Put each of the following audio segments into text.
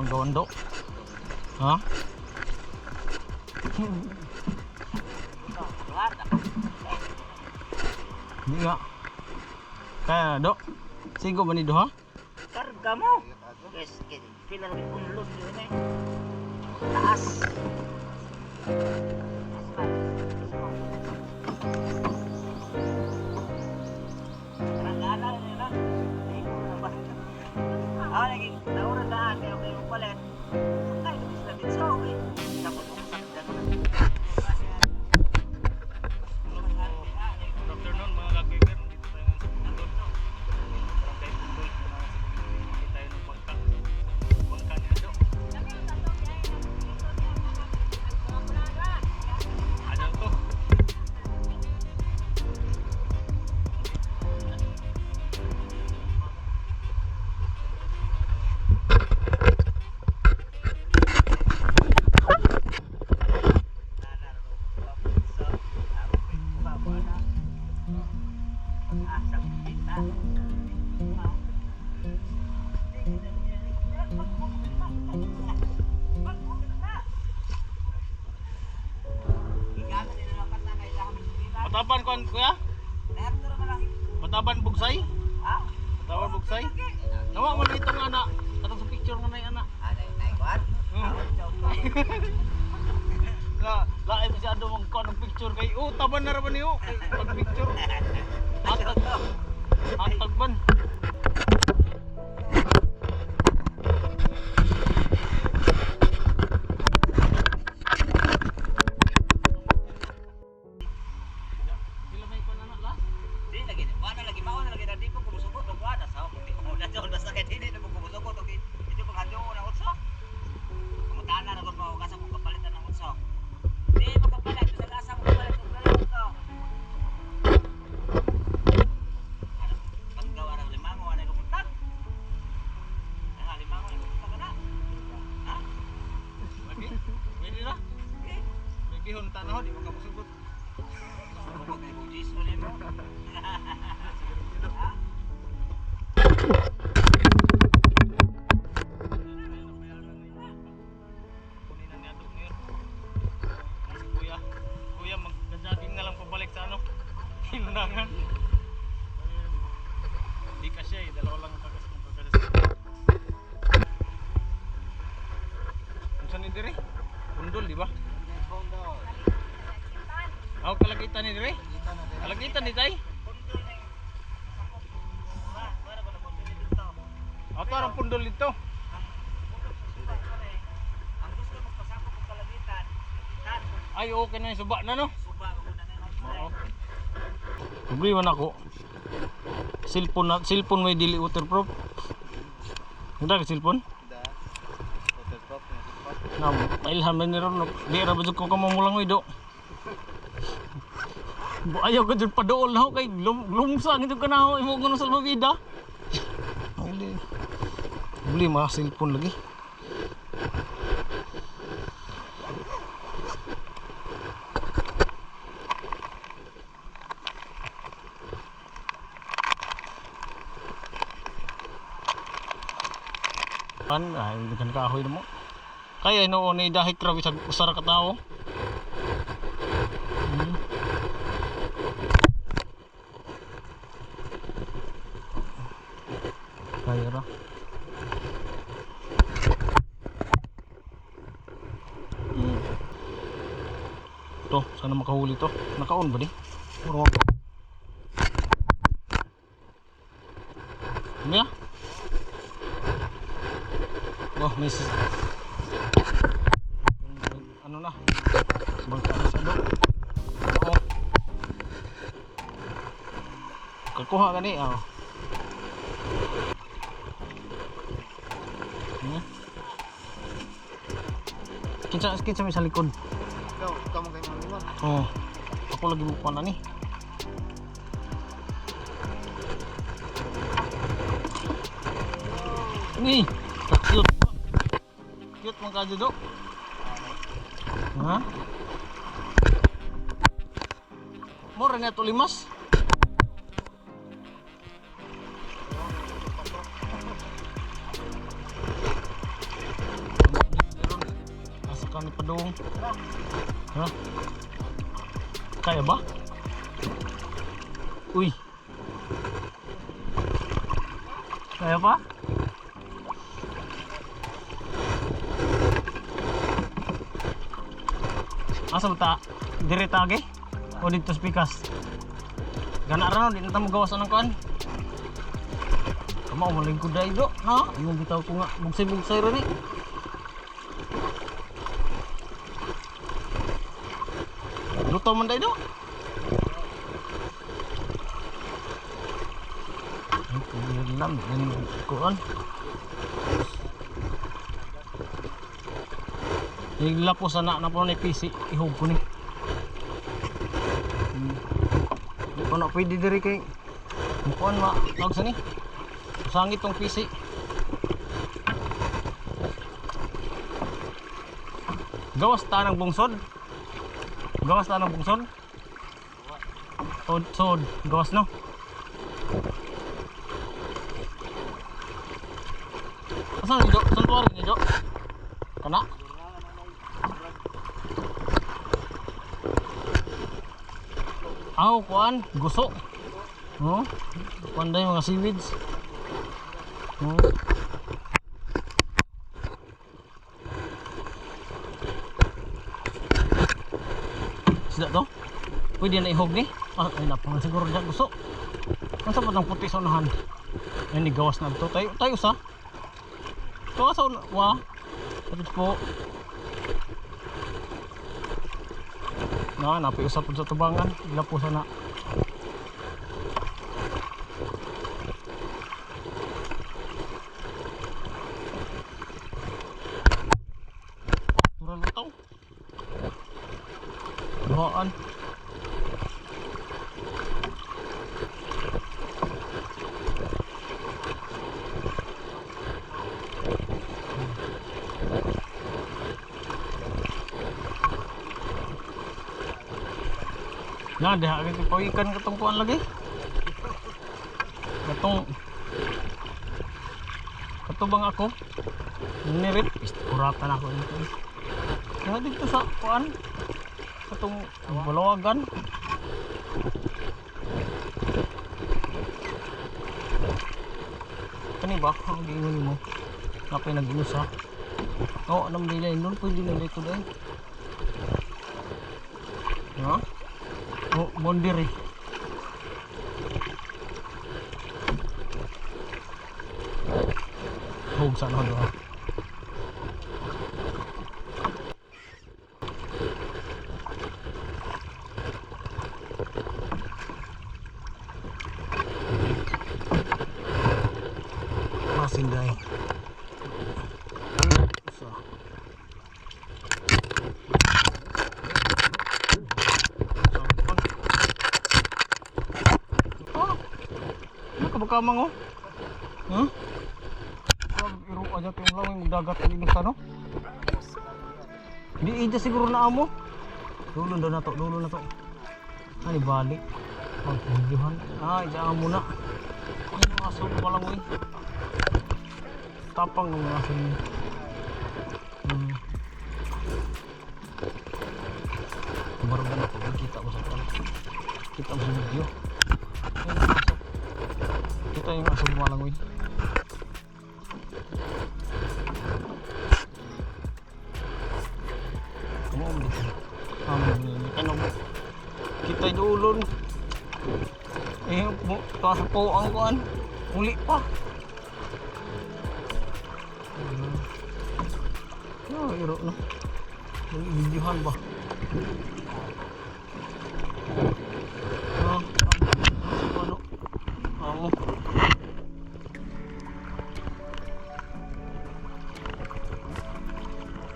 panggawan do. Ha? Hindi nga. Kaya do. Sigo ba ni do ha? Karga mo. Yes, pila rin punlon yun eh. Taas. Karang-gana yun lang. Ah, naging nauran lahat. Kaya kayo palit. Ay, nabis na din sa okay. Tapos kung sakit na naman. Good afternoon mga kagwigan. Dito tayo ng Pundol. Parang kayo Pundol. Hindi tayo ng Bangka. Bangka niya do. Ano to? Pataban kon kuya? Pataban bugsay? Pataban bugsay? Nawa mo dito nga anak. Katong sa picture nga nay anak. Lain masyado mong kuha ng picture kay taban na raman niyo kay pag picture. Hatag ban. Bihon tanaw di mo kamusugot. Sugot ni bugis mo nimo. Kunin na niya dog ngayon. Si kuya. Kuya mag-jogging na lang pabalik sa ano. Hinunangan. Hindi kasi dalawa lang ang kagas kung kagas. Kung saan ni dire? Pundol di ba? Ako kalagitan ni dire? Kalagitan ni tay? Ako arang pundol dito. Ay okay na yung suba na no? Oo. Problema na ako. Cellphone may dili waterproof. Hindi ka cellphone? Na pailhan man ni ron. Di ra ba ko kamamulang wi do. Ayaw ka dyan padool na ako kay lumsang ito ka na ako imo ko ng salbabida. Beli mga cellphone lagi. Ay, hindi ka nakahoy na mo. Kaya noon ay dahil krabi sa usara ka tao. Kaya ra. To, sana makahuli to. Naka-on ba di? Ano ya? Oh, miss. Ano na? Bangka na sa do. Oo. Kakuha gani, oh. Kinsa may sa likod. Ikaw mo kayo mga iwan. Oh. Ako lagi mo kuha na ni. Ni, cute. Cute mong kadyo do. Ha? Mura nga ito limas. padung. Ha? Kaya ba? Uy. Kaya pa? Asa mo ta? Direta agi? O dito spikas? Gana ra no, di na ta magawasan ng kuan. Kamo malingkod dai do, ha? Imong bitaw ko nga bugsay-bugsay ra ni. Luto man dai do. Ay, lam din kuan. Ilapos na po ni PC, ihog ko ni. Di ko na pwede diri kay mukuan ma tawag sa ni. Sangit tong PC. Gawas ta ng bungsod. Gawas ta ng bungsod. Sod, gawas no. Asan ni Jo? Saan tuwari ni Jo? Kana? Aw, kuan, guso. Oh, panday mga seaweeds. Oh. Sida to? Pwede na ihog ni? Ah, ay napang siguro dyan guso. Ang sapat ng puti sa unahan. Ay, gawas na ito. Tayo sa? Ito sa unahan. Wah. Tapos po. Na, napiusap po sa tubangan. Ila po sana. Turang lutaw. Dohaan. Nah, dah agak pawikan ketumpuan lagi. Ketubang aku. Nirit, kuratan aku ini. Nah, dito sa kuan. Ketong balawagan. Kani ba ang giingon mo? Napay nag-ulus ha. Oh, anong dilay nun pwede na dito dai. Ha? Oh, bondiri. Hug sana do. Masing dai. Kamang oh. Huh? Iro aja tayong lang yung dagat ng isa no? Hindi ija siguro na amo. Dulo na to, dulo na to. Ay balik. Ang pagdihan. Ah, ija amo na. Ang aso walang wing. Tapang ng aso niya. Baru na to, kita mo sa pala. Kita mo sa video. Ito yung aso lumalangoy. Kamu om dito. Ano mo? Kita yung ulon. Eh, kaso po ang kuan. Uli pa. Iro no. Videohan ba? Ano? Amo.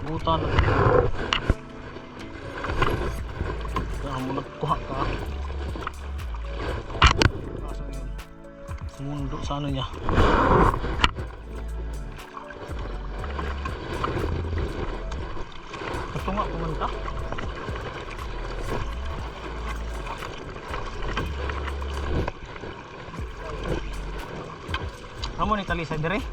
Butan. Kaya mo nagkuha ka. Sumundo sa ano niya. Katunga pumunta. Amo ni tali sa dire.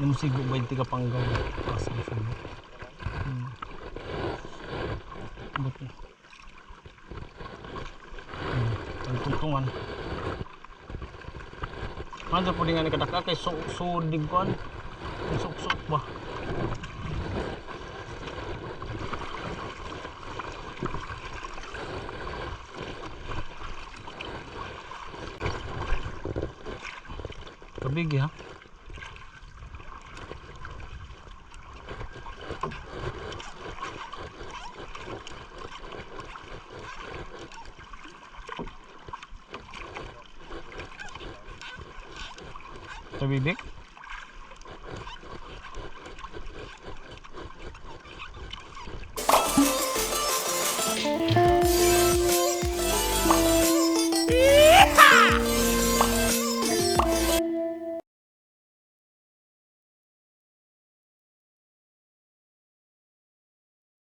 Yung sigo 20 ka panggaw. Asa ang sigo. Buti. Ang tungtungan. Ano po din nga nakadaka kay sudig ko an. Sok-sok ba? Kabigi ha. Bibig. Yeehaw!